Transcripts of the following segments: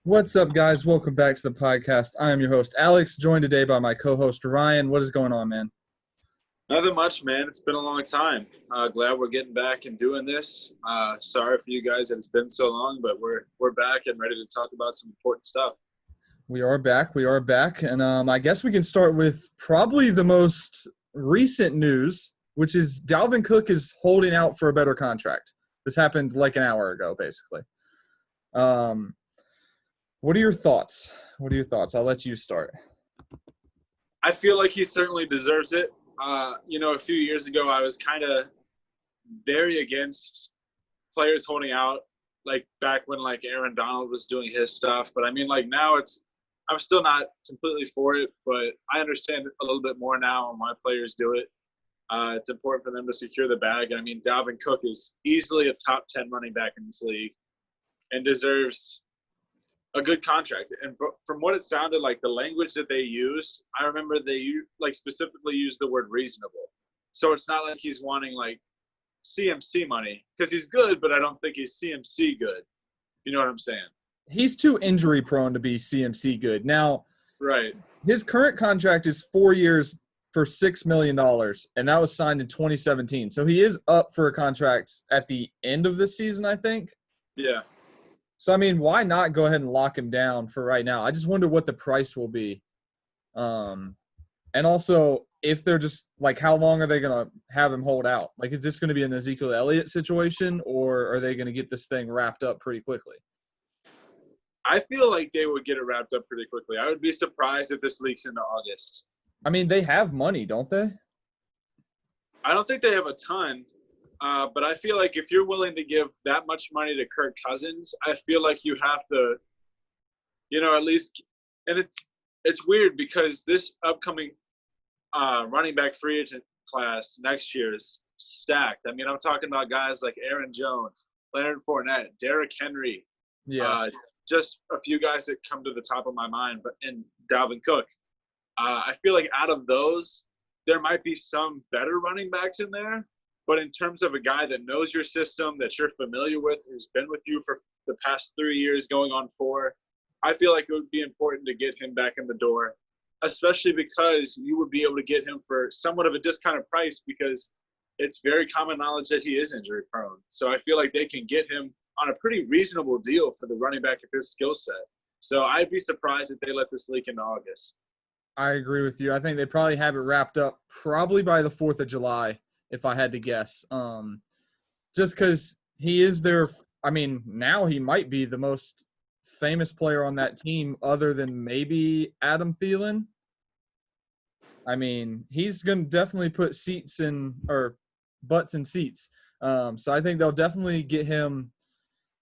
What's up, guys? Welcome back to the podcast. I am your host, Alex, joined today by my co-host, Ryan. What is going on, man? Nothing much, man. It's been a long time. Glad we're getting back and doing this. Sorry for you guys that it's been so long, but we're back and ready to talk about some important stuff. We are back. And I guess we can start with probably the most recent news, which is Dalvin Cook is holding out for a better contract. This happened like an hour ago, basically. What are your thoughts? I'll let you start. I feel like he certainly deserves it. A few years ago, I was kind of very against players holding out, like back when like Aaron Donald was doing his stuff. But I mean, like now I'm still not completely for it, but I understand a little bit more now on why players do it. It's important for them to secure the bag. I mean, Dalvin Cook is easily a top 10 running back in this league and deserves a good contract. And from what it sounded like, the language that they used, I remember they specifically used the word reasonable. So it's not like he's wanting like CMC money, because he's good, but I don't think he's CMC good. You know what I'm saying? He's too injury prone to be CMC good. Now, right. His current contract is 4 years for $6 million, and that was signed in 2017. So he is up for a contract at the end of this season, I think. Yeah. So, I mean, why not go ahead and lock him down for right now? I just wonder what the price will be. And also, if they're just – like, how long are they going to have him hold out? Like, is this going to be an Ezekiel Elliott situation, or are they going to get this thing wrapped up pretty quickly? I feel like they would get it wrapped up pretty quickly. I would be surprised if this leaks into August. I mean, they have money, don't they? I don't think they have a ton. But I feel like if you're willing to give that much money to Kirk Cousins, I feel like you have to, at least – and it's weird because this upcoming running back free agent class next year is stacked. I mean, I'm talking about guys like Aaron Jones, Leonard Fournette, Derrick Henry. Yeah. Just a few guys that come to the top of my mind, and Dalvin Cook. I feel like out of those, there might be some better running backs in there. But in terms of a guy that knows your system, that you're familiar with, who's been with you for the past 3 years, going on 4, I feel like it would be important to get him back in the door, especially because you would be able to get him for somewhat of a discounted price because it's very common knowledge that he is injury prone. So I feel like they can get him on a pretty reasonable deal for the running back of his skill set. So I'd be surprised if they let this leak into August. I agree with you. I think they probably have it wrapped up probably by the 4th of July. If I had to guess, just because he is their – I mean, now he might be the most famous player on that team other than maybe Adam Thielen. I mean, he's going to definitely put butts in seats. So I think they'll definitely get him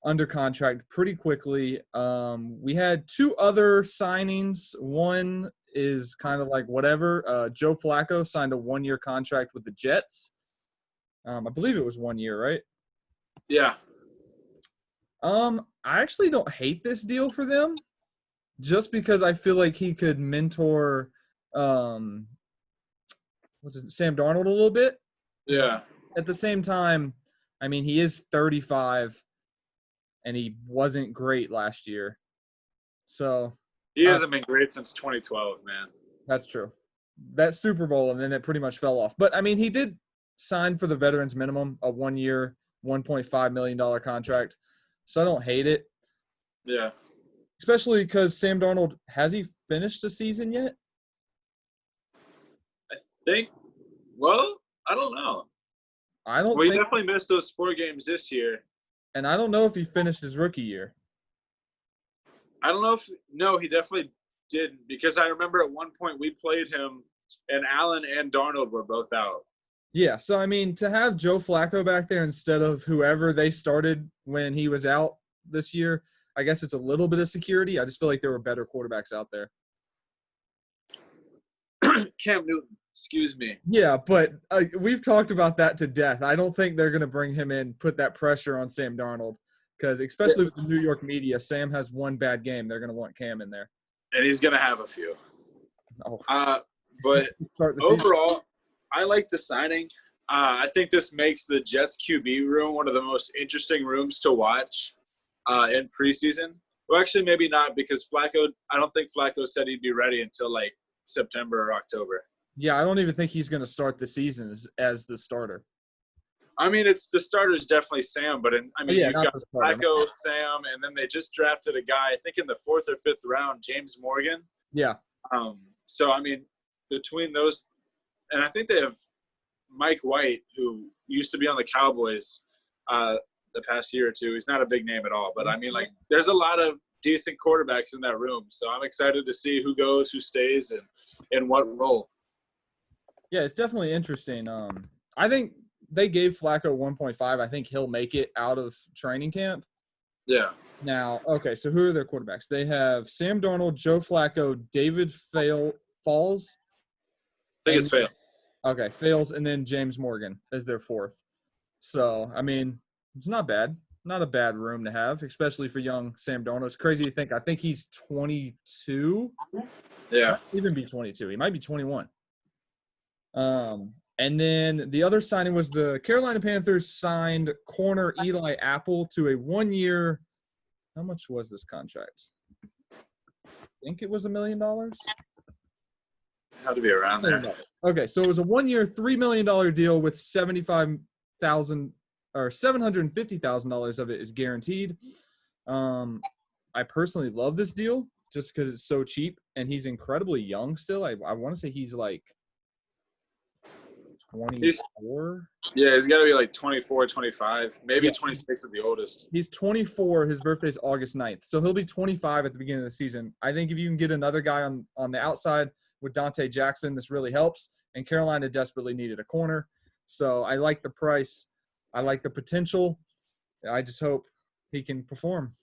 under contract pretty quickly. We had 2 other signings. One is kind of like whatever. Joe Flacco signed a 1-year contract with the Jets. I believe it was 1 year, right? Yeah. I actually don't hate this deal for them, just because I feel like he could mentor, Sam Darnold a little bit. Yeah. At the same time, I mean, he is 35, and he wasn't great last year. So he hasn't been great since 2012, man. That's true. That Super Bowl, and then it pretty much fell off. But, I mean, he did sign for the veterans minimum, a 1-year, $1.5 million contract. So I don't hate it. Yeah. Especially because Sam Darnold, has he finished the season yet? I think – well, I don't know. He definitely missed those 4 games this year. And I don't know if he finished his rookie year. I don't know – no, he definitely didn't, because I remember at one point we played him and Allen and Darnold were both out. Yeah, so, I mean, to have Joe Flacco back there instead of whoever they started when he was out this year, I guess it's a little bit of security. I just feel like there were better quarterbacks out there. Cam Newton, excuse me. Yeah, but we've talked about that to death. I don't think they're going to bring him in, put that pressure on Sam Darnold, because especially with the New York media, Sam has one bad game. They're going to want Cam in there. And he's going to have a few. Oh. But overall – I like the signing. I think this makes the Jets QB room one of the most interesting rooms to watch in preseason. Well, actually, maybe not because I don't think Flacco said he'd be ready until like September or October. Yeah, I don't even think he's going to start the season as the starter. I mean, it's the starter's definitely Sam, but Yeah, you've not got the starter. Flacco, Sam, and then they just drafted a guy, I think in the 4th or 5th round, James Morgan. Yeah. So, between those, and I think they have Mike White, who used to be on the Cowboys the past year or two. He's not a big name at all, but there's a lot of decent quarterbacks in that room. So I'm excited to see who goes, who stays, and in what role. Yeah, it's definitely interesting. I think they gave Flacco 1.5. I think he'll make it out of training camp. Yeah. Now, okay, so who are their quarterbacks? They have Sam Darnold, Joe Flacco, David Falls. I think it's Fail. Okay, Fails, and then James Morgan as their 4th. So, it's not bad. Not a bad room to have, especially for young Sam Darnold. It's crazy to think. I think he's 22. Yeah. Might even be 22. He might be 21. And then the other signing was the Carolina Panthers signed corner Eli Apple to a 1-year. How much was this contract? I think it was $1 million. Had to be around there. Okay, so it was a 1-year, $3 million deal with $75,000 or $750,000 of it is guaranteed. I personally love this deal just because it's so cheap and he's incredibly young still. I want to say he's like 24. Yeah, he's got to be like 24, 25, maybe 26 at the oldest. He's 24. His birthday's August 9th. So he'll be 25 at the beginning of the season. I think if you can get another guy on the outside with Dante Jackson, this really helps. And Carolina desperately needed a corner. So I like the price. I like the potential. I just hope he can perform.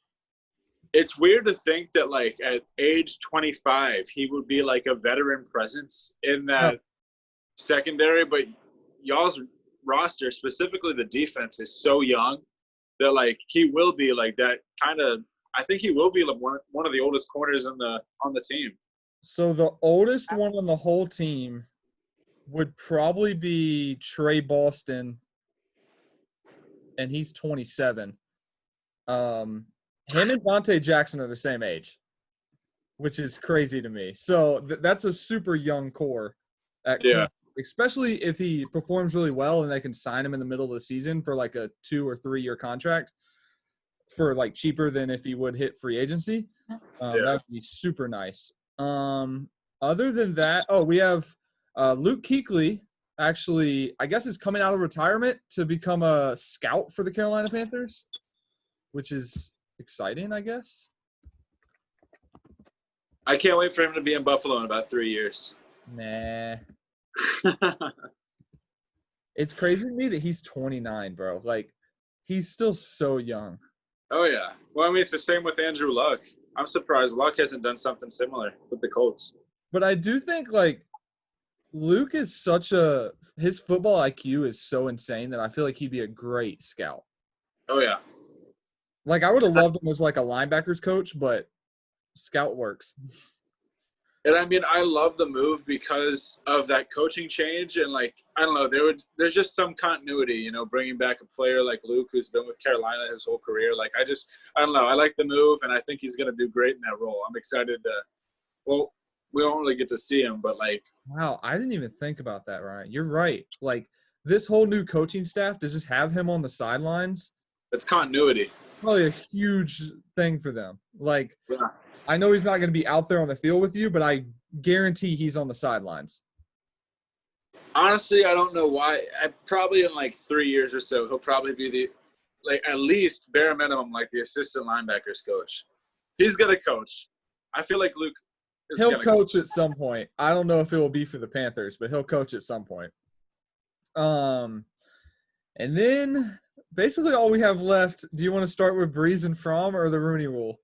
It's weird to think that, like, at age 25, he would be like a veteran presence in that secondary. But y'all's roster, specifically the defense, is so young that, like, he will be like that kind of – I think he will be like one of the oldest corners on the team. So the oldest one on the whole team would probably be Trey Boston, and he's 27. Him and Dante Jackson are the same age, which is crazy to me. So that's a super young core. Especially if he performs really well and they can sign him in the middle of the season for like a 2 or 3 year contract for like cheaper than if he would hit free agency. That would be super nice. Other than that, we have Luke Kuechly actually, I guess, is coming out of retirement to become a scout for the Carolina Panthers, which is exciting, I guess. I can't wait for him to be in Buffalo in about 3 years. Nah. It's crazy to me that he's 29, bro. Like, he's still so young. Oh, yeah. Well, it's the same with Andrew Luck. I'm surprised Luck hasn't done something similar with the Colts. But I do think, like, Luke is his football IQ is so insane that I feel like he'd be a great scout. Oh, yeah. Like, I would have loved him as, like, a linebackers coach, but scout works. And, I love the move because of that coaching change. And, like, I don't know, there's just some continuity, bringing back a player like Luke who's been with Carolina his whole career. Like, I don't know. I like the move, and I think he's going to do great in that role. I'm excited well, we won't really get to see him, but, like. Wow, I didn't even think about that, Ryan. You're right. Like, this whole new coaching staff, to just have him on the sidelines. It's continuity. Probably a huge thing for them. Like, yeah. I know he's not going to be out there on the field with you, but I guarantee he's on the sidelines. Honestly, I don't know why. Probably in like 3 years or so, he'll probably be at least bare minimum, like the assistant linebackers coach. He's going to coach. I feel like Luke is he'll coach at some point. I don't know if it will be for the Panthers, but he'll coach at some point. And then basically all we have left, do you want to start with Brees and Fromm or the Rooney Rule?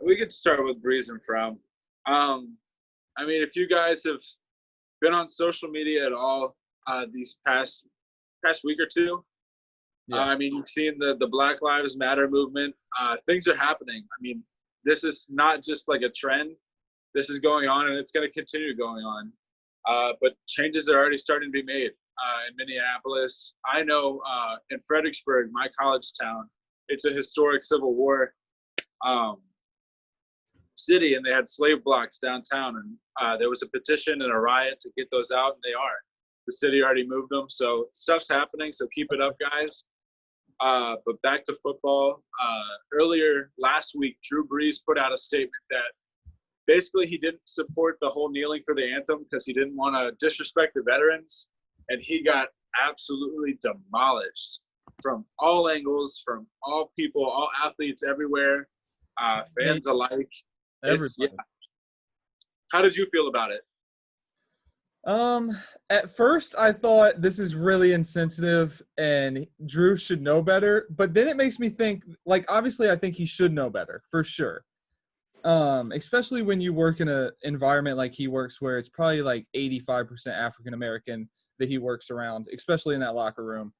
We could start with Brees and Fromm. If you guys have been on social media at all these past week or two, you've seen the Black Lives Matter movement. Things are happening. This is not just like a trend. This is going on, and it's going to continue going on. But changes are already starting to be made. in Minneapolis. I know in Fredericksburg, my college town, it's a historic Civil War city, and they had slave blocks downtown, and there was a petition and a riot to get those out, and they are. The city already moved them, so stuff's happening, so keep it up, guys. But back to football. Earlier last week, Drew Brees put out a statement that basically he didn't support the whole kneeling for the anthem because he didn't want to disrespect the veterans, and he got absolutely demolished from all angles, from all people, all athletes everywhere, fans alike. Everybody. Yeah. How did you feel about it? At first I thought this is really insensitive and Drew should know better, but then it makes me think, like, obviously I think he should know better for sure. Especially when you work in an environment like he works where it's probably like 85% African American that he works around, especially in that locker room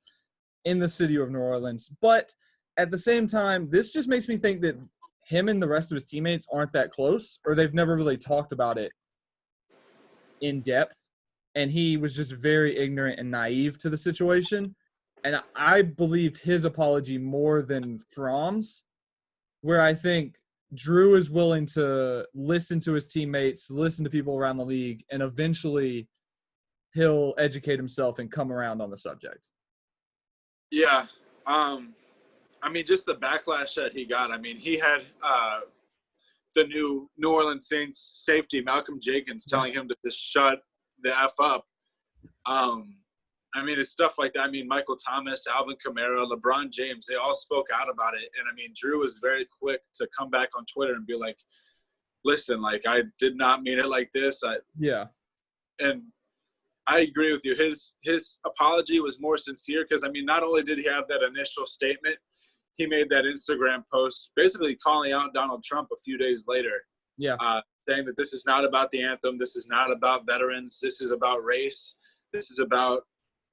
in the city of New Orleans. But at the same time, this just makes me think that him and the rest of his teammates aren't that close, or they've never really talked about it in depth. And he was just very ignorant and naive to the situation. And I believed his apology more than Fromm's, where I think Drew is willing to listen to his teammates, listen to people around the league, and eventually he'll educate himself and come around on the subject. Yeah. I mean, just the backlash that he got. I mean, he had the new New Orleans Saints safety, Malcolm Jenkins, telling him to just shut the F up. I mean, it's stuff like that. I mean, Michael Thomas, Alvin Kamara, LeBron James, they all spoke out about it. And, I mean, Drew was very quick to come back on Twitter and be like, listen, like, I did not mean it like this. Yeah. And I agree with you. His apology was more sincere because, I mean, not only did he have that initial statement, he made that Instagram post basically calling out Donald Trump a few days later. Yeah. Saying that this is not about the anthem. This is not about veterans. This is about race. This is about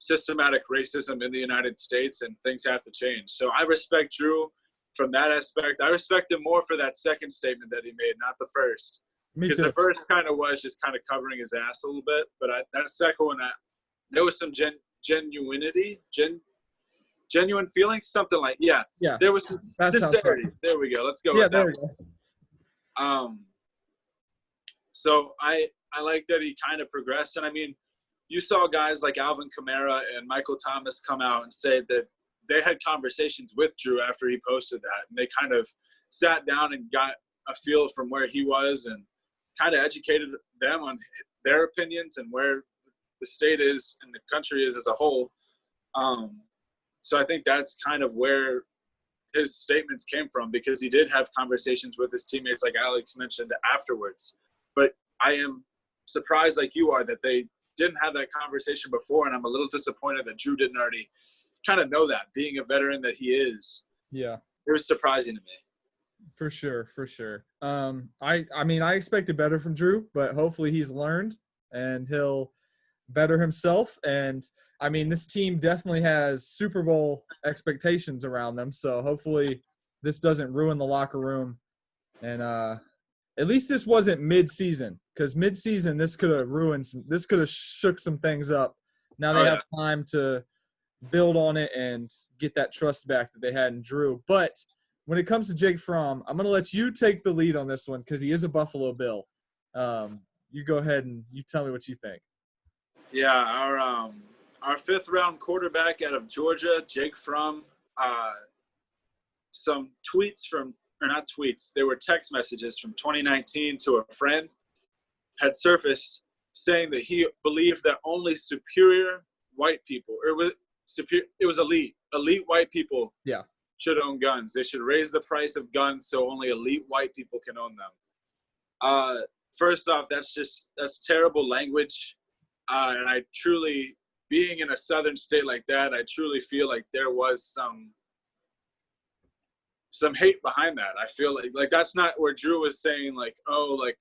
systematic racism in the United States, and things have to change. So I respect Drew from that aspect. I respect him more for that second statement that he made, not the first. Because the first kind of was just kind of covering his ass a little bit. But that second one, there was some genuine feelings, something like, yeah. There was sincerity. There we go. Let's go with that. We go. So I like that he kind of progressed. And, I mean, you saw guys like Alvin Kamara and Michael Thomas come out and say that they had conversations with Drew after he posted that. And they kind of sat down and got a feel from where he was and kind of educated them on their opinions and where the state is and the country is as a whole. So I think that's kind of where his statements came from, because he did have conversations with his teammates, like Alex mentioned, afterwards. But I am surprised, like you are, that they didn't have that conversation before, and I'm a little disappointed that Drew didn't already kind of know that, being a veteran that he is. Yeah. It was surprising to me. For sure. I mean, I expected better from Drew, but hopefully he's learned and he'll better himself. And, I mean, this team definitely has Super Bowl expectations around them, so hopefully this doesn't ruin the locker room. And at least this wasn't mid-season, because mid-season this could have shook some things up. Now they have time to build on it and get that trust back that they had in Drew. But when it comes to Jake Fromm, I'm going to let you take the lead on this one because he is a Buffalo Bill. You go ahead and you tell me what you think. Yeah, our fifth-round quarterback out of Georgia, Jake Fromm, some tweets from – or not tweets, they were text messages from 2019 to a friend had surfaced saying that he believed that only superior white people, or it was elite white people should own guns. They should raise the price of guns so only elite white people can own them. First off, that's terrible language. And I truly, being in a southern state like that, I truly feel like there was some hate behind that. I feel like that's not where Drew was saying like, oh, like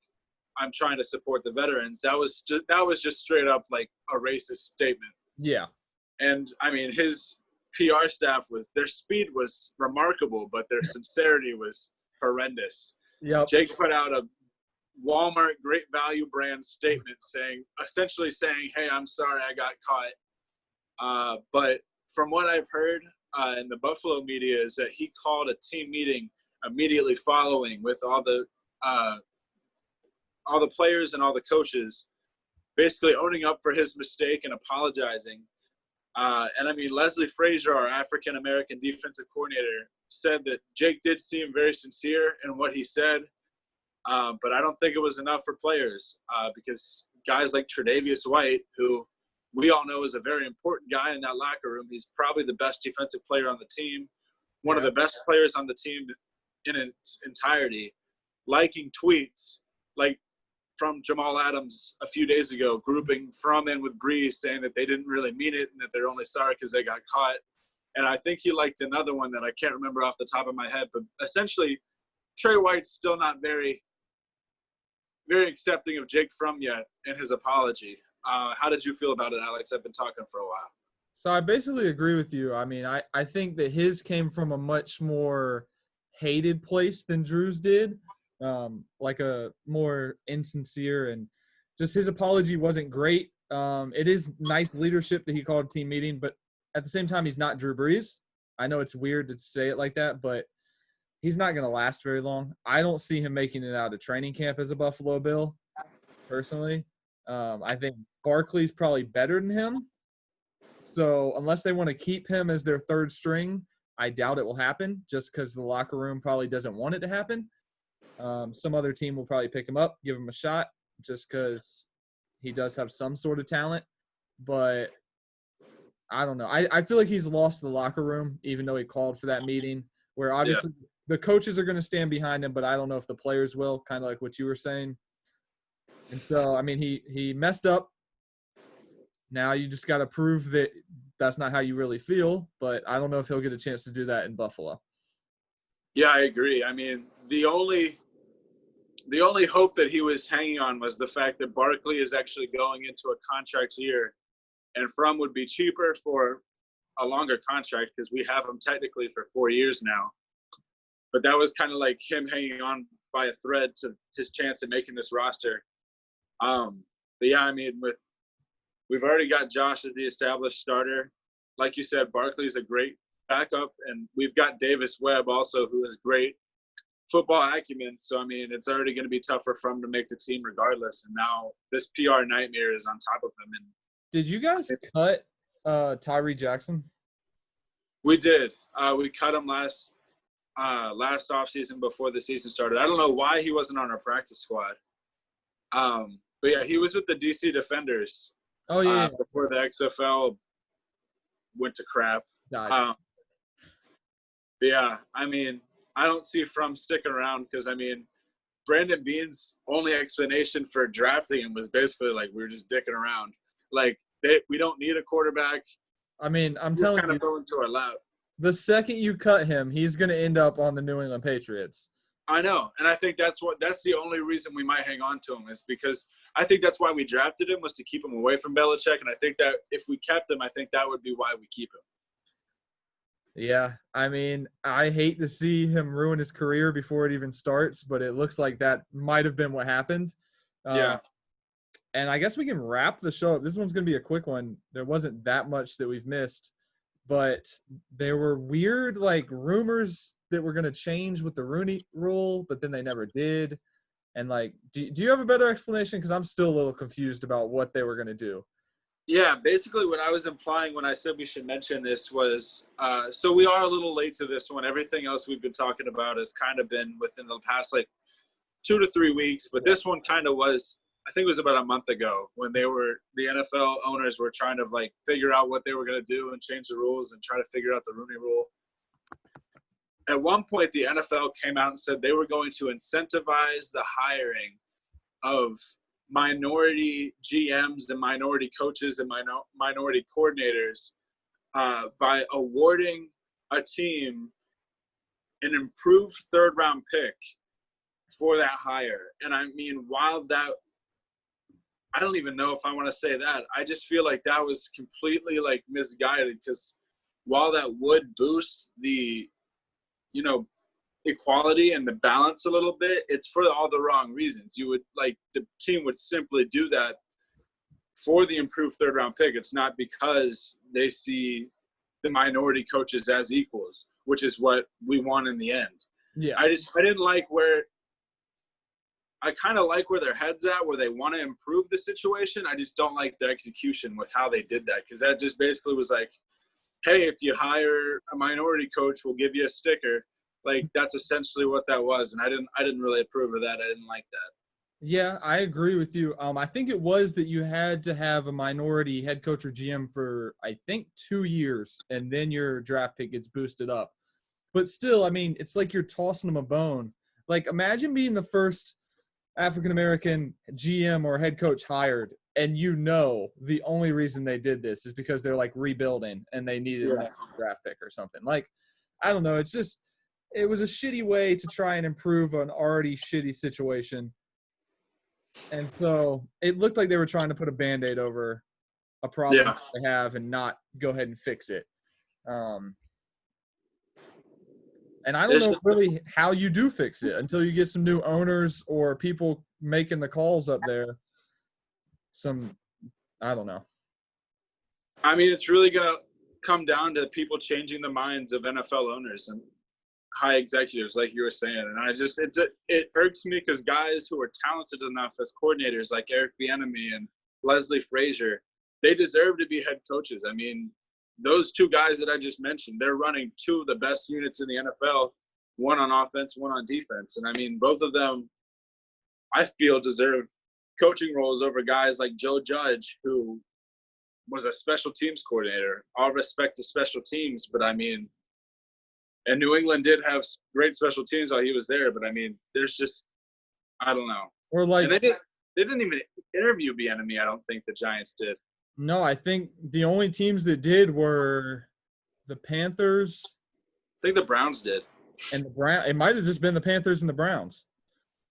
I'm trying to support the veterans. That was just straight up like a racist statement. Yeah. And I mean, his PR staff their speed was remarkable, but their sincerity was horrendous. Yep. Jake put out a Walmart Great Value brand statement essentially saying, hey, I'm sorry I got caught But from what I've heard in the Buffalo media is that he called a team meeting immediately following with all the players and all the coaches, basically owning up for his mistake and apologizing. And I mean, Leslie Frazier, our African-American defensive coordinator, said that Jake did seem very sincere in what he said, but I don't think it was enough for players because guys like Tre'Davious White, who we all know is a very important guy in that locker room, he's probably the best defensive player on the team, one of the best players on the team in its entirety, liking tweets like from Jamal Adams a few days ago, grouping Fromm in with Brees, saying that they didn't really mean it and that they're only sorry because they got caught. And I think he liked another one that I can't remember off the top of my head. But essentially, Trey White's still not very, very accepting of Jake Fromm yet in his apology. How did you feel about it, Alex? I've been talking for a while. So I basically agree with you. I mean, I think that his came from a much more hated place than Drew's did. Like a more insincere, and just his apology wasn't great. It is nice leadership that he called a team meeting, but at the same time, he's not Drew Brees. I know it's weird to say it like that, but he's not going to last very long. I don't see him making it out of training camp as a Buffalo Bill, personally. I think Barkley's probably better than him. So unless they want to keep him as their third string, I doubt it will happen just because the locker room probably doesn't want it to happen. Some other team will probably pick him up, give him a shot, just because he does have some sort of talent. But I don't know. I feel like he's lost the locker room, even though he called for that meeting, where obviously the coaches are going to stand behind him, but I don't know if the players will, kind of like what you were saying. And so, I mean, he messed up. Now you just got to prove that that's not how you really feel, but I don't know if he'll get a chance to do that in Buffalo. Yeah, I agree. I mean, the only hope that he was hanging on was the fact that Barkley is actually going into a contract year, and Fromm would be cheaper for a longer contract because we have him technically for 4 years now. But that was kind of like him hanging on by a thread to his chance at making this roster. But yeah, I mean, we've already got Josh as the established starter. Like you said, Barkley's a great backup, and we've got Davis Webb also, who is great football acumen. So, I mean, it's already going to be tougher for him to make the team regardless. And now this PR nightmare is on top of him. And did you guys cut Tyree Jackson? We did. We cut him last offseason before the season started. I don't know why he wasn't on our practice squad. But, yeah, he was with the DC Defenders. Oh, yeah. Before the XFL went to crap. But, yeah, I mean, I don't see Fromm sticking around because, I mean, Brandon Beane's only explanation for drafting him was basically like we were just dicking around. Like, we don't need a quarterback. I mean, I'm telling kind you, of going to our lap. The second you cut him, he's going to end up on the New England Patriots. I know, and I think that's the only reason we might hang on to him is because I think that's why we drafted him was to keep him away from Belichick, and I think that if we kept him, I think that would be why we keep him. Yeah, I mean, I hate to see him ruin his career before it even starts, but it looks like that might have been what happened. Yeah. And I guess we can wrap the show up. This one's going to be a quick one. There wasn't that much that we've missed, but there were weird, like, rumors that were going to change with the Rooney Rule, but then they never did. And, like, do you have a better explanation? Because I'm still a little confused about what they were going to do. Yeah, basically what I was implying when I said we should mention this was so we are a little late to this one. Everything else we've been talking about has kind of been within the past, like, 2 to 3 weeks. But this one kind of was, I think it was about a month ago when the NFL owners were trying to, like, figure out what they were going to do and change the rules and try to figure out the Rooney Rule. At one point, the NFL came out and said they were going to incentivize the hiring of minority GMs and minority coaches and minority coordinators by awarding a team an improved third-round pick for that hire. And I mean, while that – I don't even know if I want to say that. I just feel like that was completely, like, misguided because while that would boost the, you know, equality and the balance a little bit, it's for all the wrong reasons. You would, like, the team would simply do that for the improved third-round pick. It's not because they see the minority coaches as equals, which is what we want in the end. Yeah. I didn't like where – I kind of like where their head's at, where they want to improve the situation. I just don't like the execution with how they did that, because that just basically was like, hey, if you hire a minority coach, we'll give you a sticker. Like, that's essentially what that was, and I didn't really approve of that. I didn't like that. Yeah, I agree with you. I think it was that you had to have a minority head coach or GM for, I think, 2 years, and then your draft pick gets boosted up. But still, I mean, it's like you're tossing them a bone. Like, imagine being the first African-American GM or head coach hired, and the only reason they did this is because they're, like, rebuilding and they needed a draft pick or something. Like, I don't know. It's just – it was a shitty way to try and improve an already shitty situation. And so it looked like they were trying to put a Band-Aid over a problem they have and not go ahead and fix it. And I don't know really how you do fix it until you get some new owners or people making the calls up there. I don't know. I mean, it's really going to come down to people changing the minds of NFL owners and high executives, like you were saying. And it irks me because guys who are talented enough as coordinators, like Eric Bieniemy and Leslie Frazier, they deserve to be head coaches. I mean, those two guys that I just mentioned, they're running two of the best units in the NFL, one on offense, one on defense. And I mean, both of them, I feel, deserve coaching roles over guys like Joe Judge, who was a special teams coordinator. All respect to special teams, but I mean, and New England did have great special teams while he was there, but I mean, there's just, I don't know. Or like, and they didn't even interview Bieniemy. I don't think the Giants did. No, I think the only teams that did were the Panthers. I think the Browns did. And the Browns. It might have just been the Panthers and the Browns.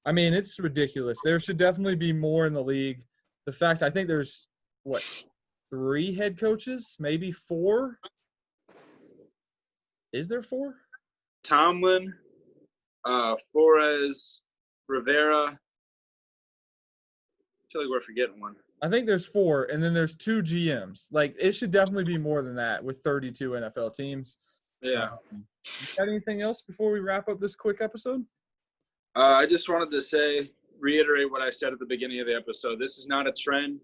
I mean, it's ridiculous. There should definitely be more in the league. The fact, I think there's, 3 head coaches? Maybe 4? Is there 4? Tomlin, Flores, Rivera. I feel like we're forgetting one. I think there's 4, and then there's 2 GMs. Like, it should definitely be more than that with 32 NFL teams. Yeah. You got anything else before we wrap up this quick episode? I just wanted to reiterate what I said at the beginning of the episode. This is not a trend.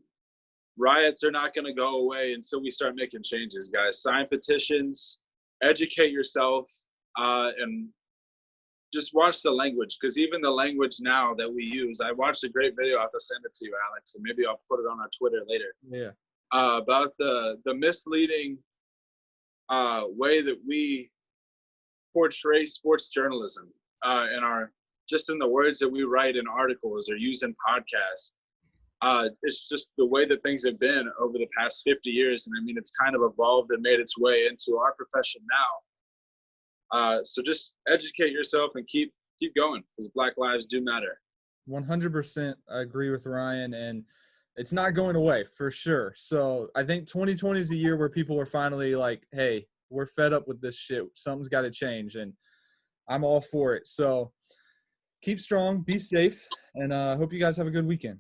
Riots are not going to go away until we start making changes, guys. Sign petitions, educate yourself, and just watch the language, because even the language now that we use, I watched a great video. I'll have to send it to you, Alex, and maybe I'll put it on our Twitter later. Yeah. About the misleading way that we portray sports journalism in the words that we write in articles or use in podcasts. It's just the way that things have been over the past 50 years. And I mean, it's kind of evolved and made its way into our profession now. So just educate yourself and keep going, because Black lives do matter. 100%. I agree with Ryan, and it's not going away for sure. So I think 2020 is the year where people are finally like, hey, we're fed up with this shit. Something's got to change, and I'm all for it. So keep strong, be safe, and hope you guys have a good weekend.